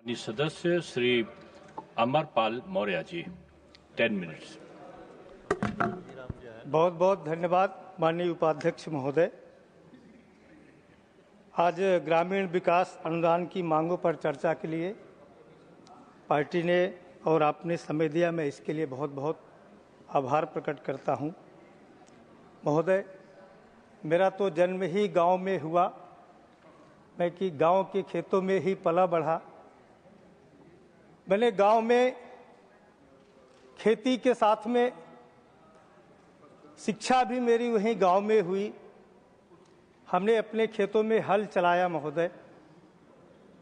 माननीय सदस्य श्री अमरपाल मौर्य जी, 10 मिनट्स। बहुत बहुत धन्यवाद माननीय उपाध्यक्ष महोदय। आज ग्रामीण विकास अनुदान की मांगों पर चर्चा के लिए पार्टी ने और आपने समय दिया, मैं इसके लिए बहुत बहुत आभार प्रकट करता हूं। महोदय, मेरा तो जन्म ही गांव में हुआ, मैं कि गांव के खेतों में ही पला बढ़ा। मैंने गांव में खेती के साथ में शिक्षा भी मेरी वहीं गांव में हुई। हमने अपने खेतों में हल चलाया महोदय,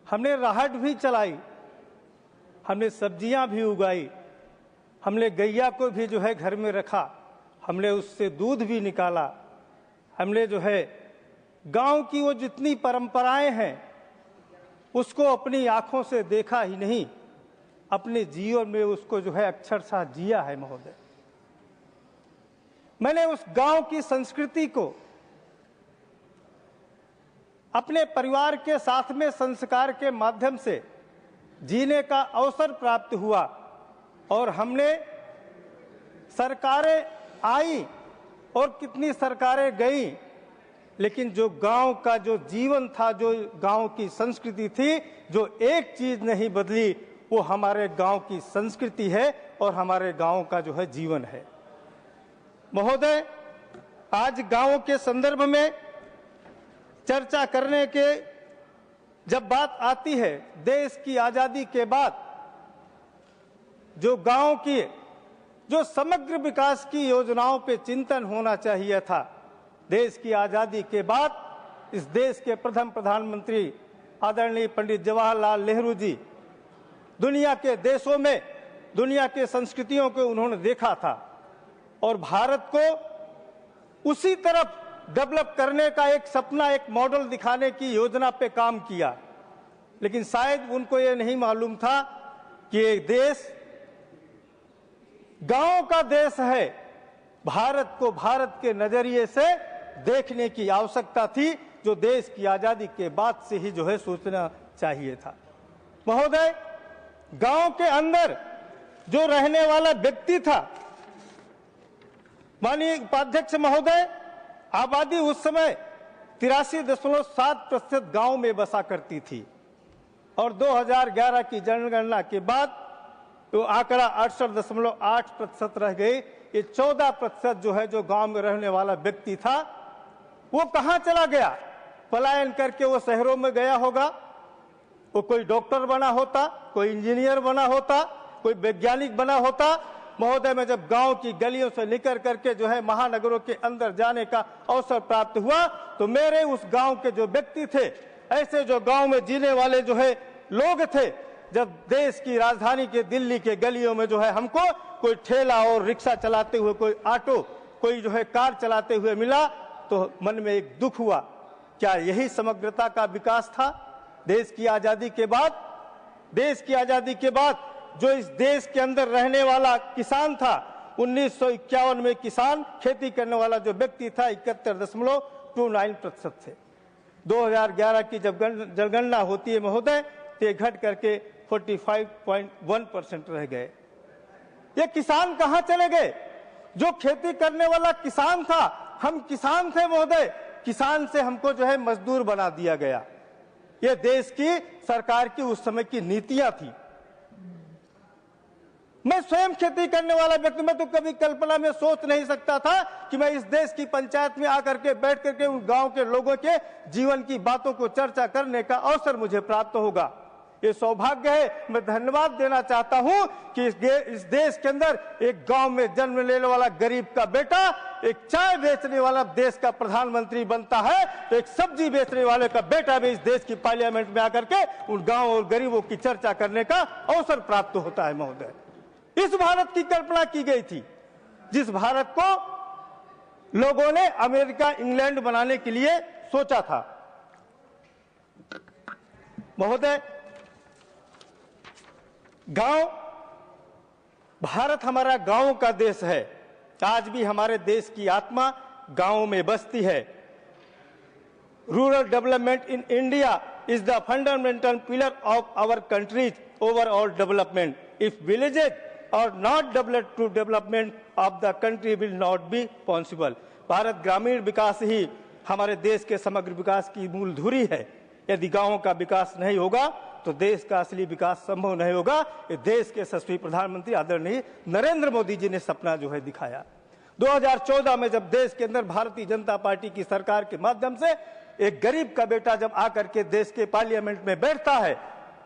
हमने राहट भी चलाई, हमने सब्जियां भी उगाई, हमने गैया को भी जो है घर में रखा, हमने उससे दूध भी निकाला। हमने जो है गांव की वो जितनी परंपराएं हैं उसको अपनी आंखों से देखा ही नहीं, अपने जीवन में उसको जो है अक्षरशः जिया है महोदय। मैंने उस गांव की संस्कृति को अपने परिवार के साथ में संस्कार के माध्यम से जीने का अवसर प्राप्त हुआ। और हमने सरकारें आई और कितनी सरकारें गईं, लेकिन जो गांव का जो जीवन था, जो गांव की संस्कृति थी, जो एक चीज नहीं बदली, वो हमारे गांव की संस्कृति है और हमारे गांव का जो है जीवन है। महोदय, आज गांवों के संदर्भ में चर्चा करने के जब बात आती है, देश की आजादी के बाद जो गांव की जो समग्र विकास की योजनाओं पे चिंतन होना चाहिए था, देश की आजादी के बाद इस देश के प्रथम प्रधानमंत्री आदरणीय पंडित जवाहरलाल नेहरू जी दुनिया के देशों में दुनिया के संस्कृतियों को उन्होंने देखा था और भारत को उसी तरफ डेवलप करने का एक सपना, एक मॉडल दिखाने की योजना पे काम किया। लेकिन शायद उनको ये नहीं मालूम था कि ये देश गांव का देश है। भारत को भारत के नजरिए से देखने की आवश्यकता थी, जो देश की आजादी के बाद से ही जो है सोचना चाहिए था। महोदय, गांव के अंदर जो रहने वाला व्यक्ति था, माननीय उपाध्यक्ष महोदय, आबादी उस समय 83.7% गांव में बसा करती थी और 2011 की जनगणना के बाद तो आंकड़ा 68.8% रह गई। ये 14% जो है जो गांव में रहने वाला व्यक्ति था, वो कहां चला गया? पलायन करके वो शहरों में गया होगा। वो कोई डॉक्टर बना होता, कोई इंजीनियर बना होता, कोई वैज्ञानिक बना होता। महोदय, मैं जब गांव की गलियों से निकल करके जो है महानगरों के अंदर जाने का अवसर प्राप्त हुआ, तो मेरे उस गांव के जो व्यक्ति थे, ऐसे जो गांव में जीने वाले जो है लोग थे, जब देश की राजधानी के दिल्ली के गलियों में जो है हमको कोई ठेला और रिक्शा चलाते हुए, कोई ऑटो, कोई जो है कार चलाते हुए मिला, तो मन में एक दुख हुआ। क्या यही समग्रता का विकास था? देश की आजादी के बाद, देश की आजादी के बाद जो इस देश के अंदर रहने वाला किसान था, 1951 में किसान खेती करने वाला जो व्यक्ति था 71.29% थे। 2011 की जब जनगणना होती है महोदय, तो ये घट करके 45.1% रह गए। ये किसान कहां चले गए? जो खेती करने वाला किसान था, हम किसान थे महोदय, किसान से हमको जो है मजदूर बना दिया गया। ये देश की सरकार की उस समय की नीतियां थी। मैं स्वयं खेती करने वाला व्यक्ति, मैं तो कभी कल्पना में सोच नहीं सकता था कि मैं इस देश की पंचायत में आकर के बैठ करके उन गांव के लोगों के जीवन की बातों को चर्चा करने का अवसर मुझे प्राप्त होगा। ये सौभाग्य है। मैं धन्यवाद देना चाहता हूं कि इस देश के अंदर एक गांव में जन्म लेने वाला गरीब का बेटा एक चाय बेचने वाला देश का प्रधानमंत्री बनता है, तो एक सब्जी बेचने वाले का बेटा भी इस देश की पार्लियामेंट में आकर के उन गांव और गरीबों की चर्चा करने का अवसर प्राप्त होता है। महोदय, इस भारत की कल्पना की गई थी, जिस भारत को लोगों ने अमेरिका, इंग्लैंड बनाने के लिए सोचा था। महोदय, गांव, भारत हमारा गांव का देश है। आज भी हमारे देश की आत्मा गांवों में बसती है। Rural development in India is the fundamental pillar of our country's overall development. If villages are not developed to development of the country will not be possible. Bharat ग्रामीण विकास ही हमारे देश के समग्र विकास की मूल धुरी है। यदि गांवों का विकास नहीं होगा तो देश का असली विकास संभव नहीं होगा। ये देश के यशस्वी प्रधानमंत्री आदरणीय नरेंद्र मोदी जी ने सपना जो है दिखाया। 2014 में जब देश के अंदर भारतीय जनता पार्टी की सरकार के माध्यम से एक गरीब का बेटा जब आकर के देश के पार्लियामेंट में बैठता है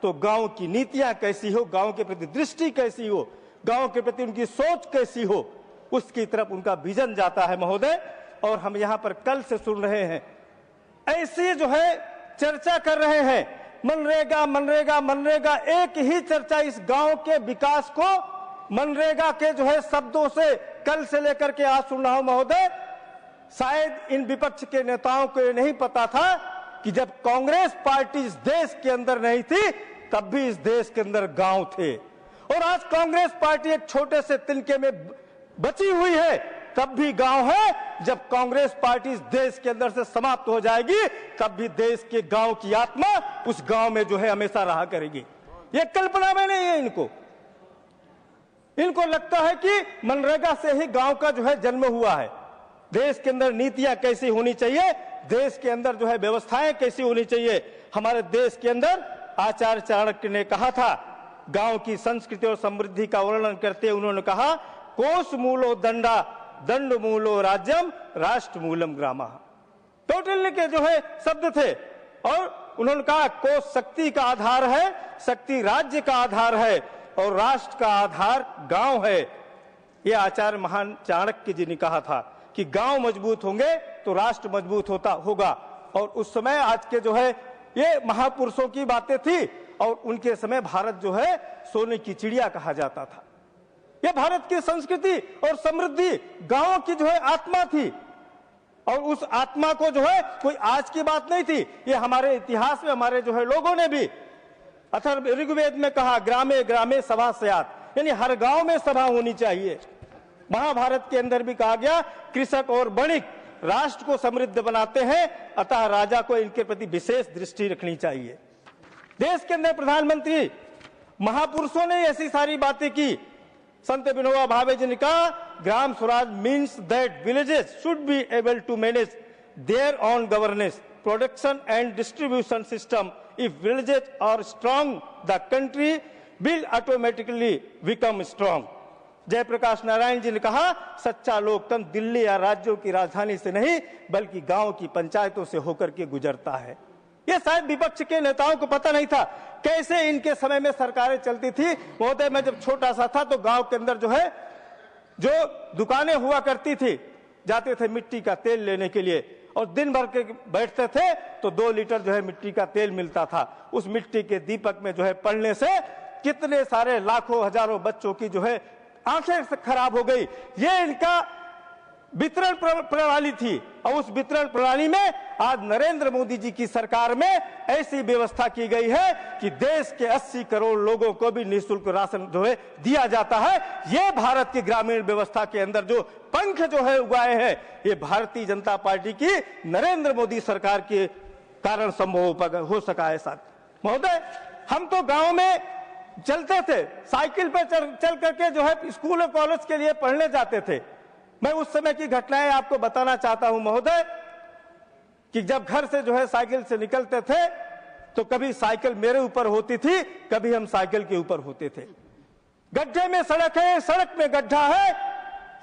तो गांव की नीतियां कैसी हो, गांव के प्रति दृष्टि कैसी हो, गांव के प्रति उनकी सोच कैसी हो, उसकी तरफ उनका विजन जाता है महोदय। और हम यहां पर कल से सुन रहे हैं, ऐसी जो है चर्चा कर रहे हैं, मनरेगा मनरेगा मनरेगा, एक ही चर्चा इस गांव के विकास को मनरेगा के जो है शब्दों से कल से लेकर के आज सुन रहा हूं महोदय। शायद इन विपक्ष के नेताओं को ये नहीं पता था कि जब कांग्रेस पार्टी इस देश के अंदर नहीं थी तब भी इस देश के अंदर गांव थे, और आज कांग्रेस पार्टी एक छोटे से तिनके में बची हुई है तब भी गांव है। जब कांग्रेस पार्टी इस देश के अंदर से समाप्त हो जाएगी तब भी देश के गांव की आत्मा उस गांव में जो है हमेशा रहा करेगी। ये कल्पना में नहीं है इनको लगता है कि मनरेगा से ही गांव का जो है जन्म हुआ है। देश के अंदर नीतियां कैसी होनी चाहिए, देश के अंदर जो है व्यवस्थाएं कैसी होनी चाहिए। हमारे देश के अंदर आचार्य चाणक्य ने कहा था, गांव की संस्कृति और समृद्धि का वर्णन करते उन्होंने कहा, कोश मूलो दंडा दंड मूलो राज्यम राष्ट्र मूलम ग्रामा। टोटल के जो है शब्द थे, और उन्होंने कहा कोश शक्ति का आधार है, शक्ति राज्य का आधार है, और राष्ट्र का आधार गांव है। यह आचार्य महान चाणक्य जी ने कहा था कि गांव मजबूत होंगे तो राष्ट्र मजबूत होगा। और उस समय आज के जो है ये महापुरुषों की बातें थी, और उनके समय भारत जो है सोने की चिड़िया कहा जाता था। यह भारत की संस्कृति और समृद्धि गांव की जो है आत्मा थी, और उस आत्मा को जो है कोई आज की बात नहीं थी। ये हमारे इतिहास में हमारे जो है लोगों ने भी अथर्व ऋग्वेद में कहा, ग्रामे ग्रामे सभा स्यात्, यानी हर गांव में सभा होनी चाहिए। महाभारत के अंदर भी कहा गया, कृषक और वणिक राष्ट्र को समृद्ध बनाते हैं, अतः राजा को इनके प्रति विशेष दृष्टि रखनी चाहिए। देश के अंदर प्रधानमंत्री महापुरुषों ने ऐसी सारी बातें की। संत विनोबा भावे जी ने कहा, Gram Swaraj means that villages should be able to manage their own governance, production and distribution system. If villages are strong the country will automatically become strong. Jayaprakash Narayan ji ने कहा, सच्चा लोकतंत्र दिल्ली या राज्यों की राजधानी से नहीं बल्कि गांव की पंचायतों से होकर के गुजरता है। यह शायद विपक्ष के नेताओं को पता नहीं था कैसे इनके समय में सरकारें चलती थी। महोदय, मैं जब छोटा सा था तो गांव के अंदर जो है जो दुकानें हुआ करती थी, जाते थे मिट्टी का तेल लेने के लिए, और दिन भर के बैठते थे तो 2 लीटर जो है मिट्टी का तेल मिलता था। उस मिट्टी के दीपक में जो है पड़ने से कितने सारे लाखों हजारों बच्चों की जो है आंखें खराब हो गई। ये इनका वितरण प्रणाली थी, और उस वितरण प्रणाली में आज नरेंद्र मोदी जी की सरकार में ऐसी व्यवस्था की गई है कि देश के 80 करोड़ लोगों को भी निःशुल्क राशन जो है दिया जाता है। ये भारत की ग्रामीण व्यवस्था के अंदर जो पंख जो है उगाए हैं, ये भारतीय जनता पार्टी की नरेंद्र मोदी सरकार के कारण संभव हो सका है। साथ महोदय, हम तो गांव में चलते थे, साइकिल पे चल करके जो है स्कूल और कॉलेज के लिए पढ़ने जाते थे। मैं उस समय की घटनाएं आपको बताना चाहता हूं महोदय, कि जब घर से जो है साइकिल से निकलते थे तो कभी साइकिल मेरे ऊपर होती थी, कभी हम साइकिल के ऊपर होते थे। गड्ढे में सड़क है, सड़क में गड्ढा है।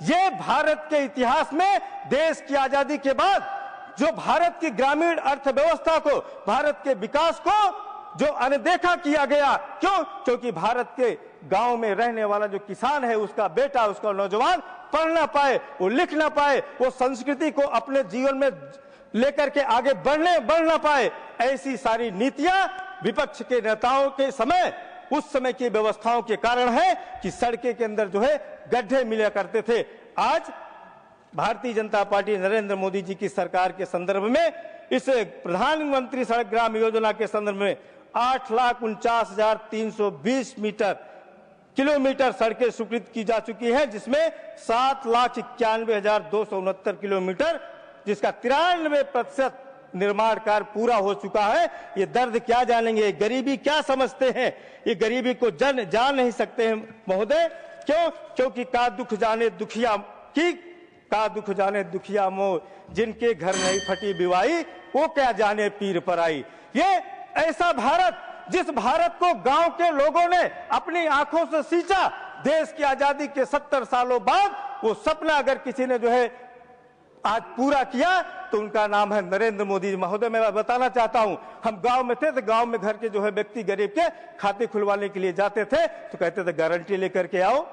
ये भारत के इतिहास में देश की आजादी के बाद जो भारत की ग्रामीण अर्थव्यवस्था को, भारत के विकास को जो अनदेखा किया गया। क्यों? क्योंकि भारत के गांव में रहने वाला जो किसान है, उसका बेटा, उसका नौजवान पढ़ ना पाए, वो लिख ना पाए, वो संस्कृति को अपने जीवन में लेकर के आगे बढ़ ना पाए। ऐसी सारी नीतियां विपक्ष के नेताओं के समय, उस समय की व्यवस्थाओं के कारण है कि सड़कें के अंदर जो है गड्ढे मिला करते थे। आज भारतीय जनता पार्टी नरेंद्र मोदी जी की सरकार के संदर्भ में, इस प्रधानमंत्री सड़क ग्राम योजना के संदर्भ में 8,49,320 किलोमीटर सड़कें स्वीकृत की जा चुकी हैं, जिसमें 7,91,269 किलोमीटर, जिसका 93% निर्माण कार्य पूरा हो चुका है। ये दर्द क्या जानेंगे, गरीबी क्या समझते हैं, ये गरीबी को जान नहीं सकते हैं महोदय। क्यों? क्योंकि का दुख जाने दुखिया मोह, जिनके घर नहीं फटी बिवाई, वो क्या जाने पीर पर आई। ये ऐसा भारत, जिस भारत को गांव के लोगों ने अपनी आंखों से सींचा, देश की आजादी के 70 सालों बाद वो सपना अगर किसी ने जो है आज पूरा किया तो उनका नाम है नरेंद्र मोदी महोदय। मैं बताना चाहता हूं, हम गांव में थे तो गांव में घर के जो है व्यक्ति गरीब के खाते खुलवाने के लिए जाते थे तो कहते थे गारंटी लेकर के आओ।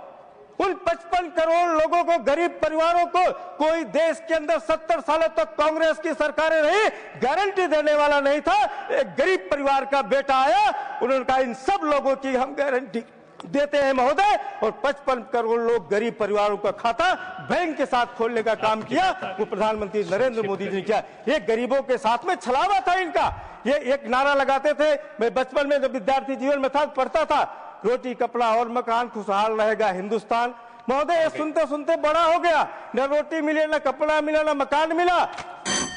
उन 55 करोड़ लोगों को, गरीब परिवारों को कोई देश के अंदर 70 सालों तक कांग्रेस की सरकारें रही, गारंटी देने वाला नहीं था। एक गरीब परिवार का बेटा आया, उन्होंने कहा इन सब लोगों की हम गारंटी देते हैं महोदय, और 55 करोड़ लोग गरीब परिवारों का खाता बैंक के साथ खोलने का काम किया, वो प्रधानमंत्री नरेंद्र मोदी जी ने किया। ये गरीबों के साथ में छलावा था इनका। ये एक नारा लगाते थे, मैं बचपन में जब विद्यार्थी जीवन में था पढ़ता था, रोटी कपड़ा और मकान खुशहाल रहेगा हिंदुस्तान। महोदय ये सुनते सुनते बड़ा हो गया, न रोटी मिले, न कपड़ा मिला, न मकान मिला।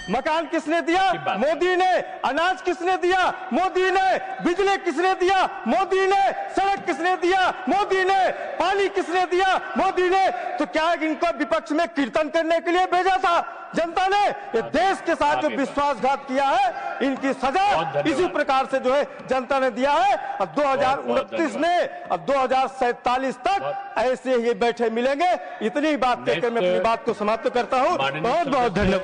मकान किसने दिया? मोदी ने। अनाज किसने दिया? मोदी ने। बिजली किसने दिया? मोदी ने। सड़क किसने दिया? मोदी ने। पानी किसने दिया? मोदी ने। तो क्या इनको विपक्ष में कीर्तन करने के लिए भेजा था जनता ने? ये देश के साथ जो विश्वासघात किया है, इनकी सजा इसी प्रकार से जो है जनता ने दिया है। और 2029 में और 2047 तक ऐसे ही बैठे मिलेंगे। इतनी बात कहकर मैं अपनी बात को समाप्त करता हूँ। बहुत बहुत धन्यवाद।